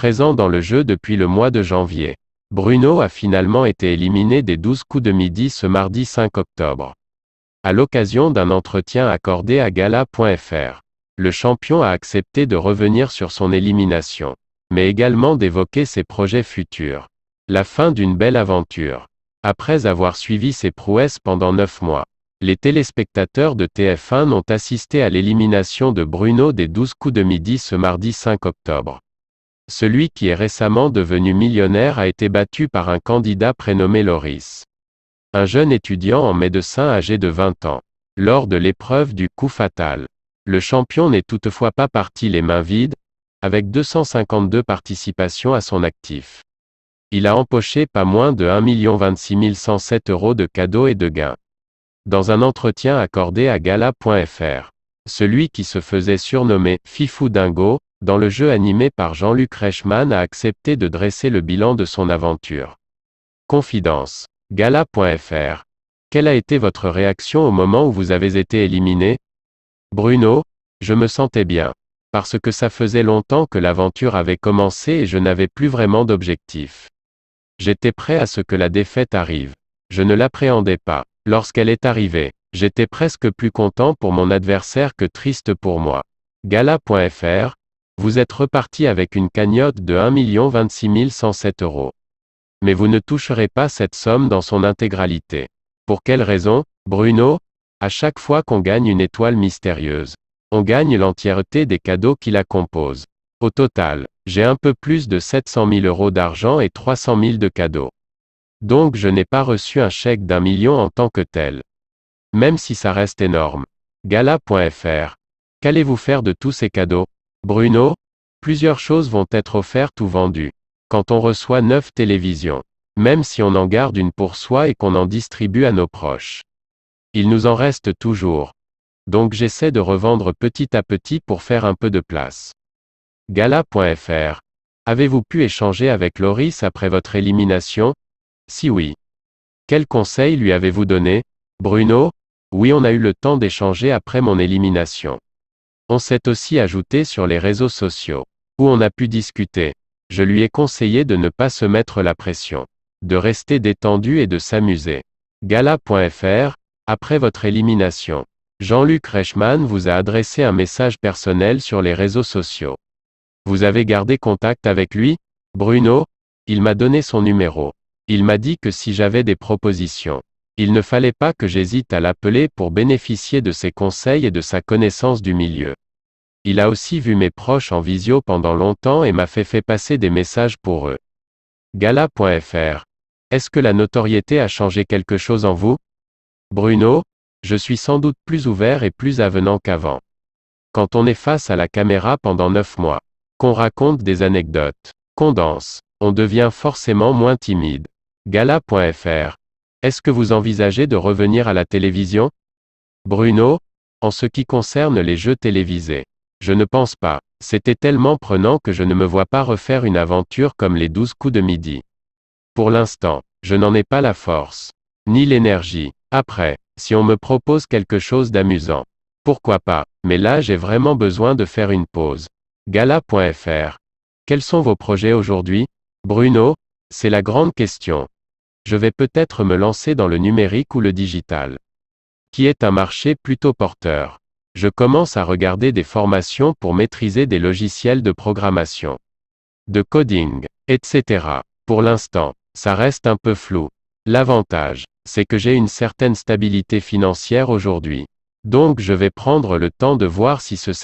Présent dans le jeu depuis le mois de janvier, Bruno a finalement été éliminé des 12 coups de midi ce mardi 5 octobre. À l'occasion d'un entretien accordé à Gala.fr, le champion a accepté de revenir sur son élimination, mais également d'évoquer ses projets futurs. La fin d'une belle aventure. Après avoir suivi ses prouesses pendant 9 mois, les téléspectateurs de TF1 n'ont assisté à l'élimination de Bruno des 12 coups de midi ce mardi 5 octobre. Celui qui est récemment devenu millionnaire a été battu par un candidat prénommé Loris. Un jeune étudiant en médecin âgé de 20 ans. Lors de l'épreuve du coup fatal, le champion n'est toutefois pas parti les mains vides, avec 252 participations à son actif. Il a empoché pas moins de 1 026 107 € de cadeaux et de gains. Dans un entretien accordé à Gala.fr, celui qui se faisait surnommer « Fifou Dingo » dans le jeu animé par Jean-Luc Reichmann a accepté de dresser le bilan de son aventure. Confidence. Gala.fr. Quelle a été votre réaction au moment où vous avez été éliminé? Bruno, je me sentais bien. Parce que ça faisait longtemps que l'aventure avait commencé et je n'avais plus vraiment d'objectif. J'étais prêt à ce que la défaite arrive. Je ne l'appréhendais pas. Lorsqu'elle est arrivée, j'étais presque plus content pour mon adversaire que triste pour moi. Gala.fr. Vous êtes reparti avec une cagnotte de 1 026 107 €. Mais vous ne toucherez pas cette somme dans son intégralité. Pour quelle raison, Bruno? À chaque fois qu'on gagne une étoile mystérieuse, on gagne l'entièreté des cadeaux qui la composent. Au total, j'ai un peu plus de 700 000 € d'argent et 300 000 de cadeaux. Donc je n'ai pas reçu un chèque d'1 million en tant que tel. Même si ça reste énorme. Gala.fr. Qu'allez-vous faire de tous ces cadeaux? Bruno? Plusieurs choses vont être offertes ou vendues. Quand on reçoit 9 télévisions, même si on en garde une pour soi et qu'on en distribue à nos proches, il nous en reste toujours. Donc j'essaie de revendre petit à petit pour faire un peu de place. Gala.fr. Avez-vous pu échanger avec Loris après votre élimination? Si oui. Quels conseils lui avez-vous donné? Bruno? Oui, on a eu le temps d'échanger après mon élimination. On s'est aussi ajouté sur les réseaux sociaux, où on a pu discuter. Je lui ai conseillé de ne pas se mettre la pression, de rester détendu et de s'amuser. Gala.fr. Après votre élimination, Jean-Luc Reichmann vous a adressé un message personnel sur les réseaux sociaux. Vous avez gardé contact avec lui? Bruno? Il m'a donné son numéro. Il m'a dit que si j'avais des propositions, il ne fallait pas que j'hésite à l'appeler pour bénéficier de ses conseils et de sa connaissance du milieu. Il a aussi vu mes proches en visio pendant longtemps et m'a fait passer des messages pour eux. Gala.fr. Est-ce que la notoriété a changé quelque chose en vous? Bruno? Je suis sans doute plus ouvert et plus avenant qu'avant. Quand on est face à la caméra pendant 9 mois, qu'on raconte des anecdotes, qu'on danse, on devient forcément moins timide. Gala.fr. Est-ce que vous envisagez de revenir à la télévision? Bruno? En ce qui concerne les jeux télévisés, je ne pense pas. C'était tellement prenant que je ne me vois pas refaire une aventure comme les 12 coups de midi. Pour l'instant, je n'en ai pas la force, ni l'énergie. Après, si on me propose quelque chose d'amusant, pourquoi pas, mais là j'ai vraiment besoin de faire une pause. Gala.fr. Quels sont vos projets aujourd'hui? Bruno? C'est la grande question. Je vais peut-être me lancer dans le numérique ou le digital, qui est un marché plutôt porteur. Je commence à regarder des formations pour maîtriser des logiciels de programmation, de coding, etc. Pour l'instant, ça reste un peu flou. L'avantage, c'est que j'ai une certaine stabilité financière aujourd'hui. Donc je vais prendre le temps de voir si ce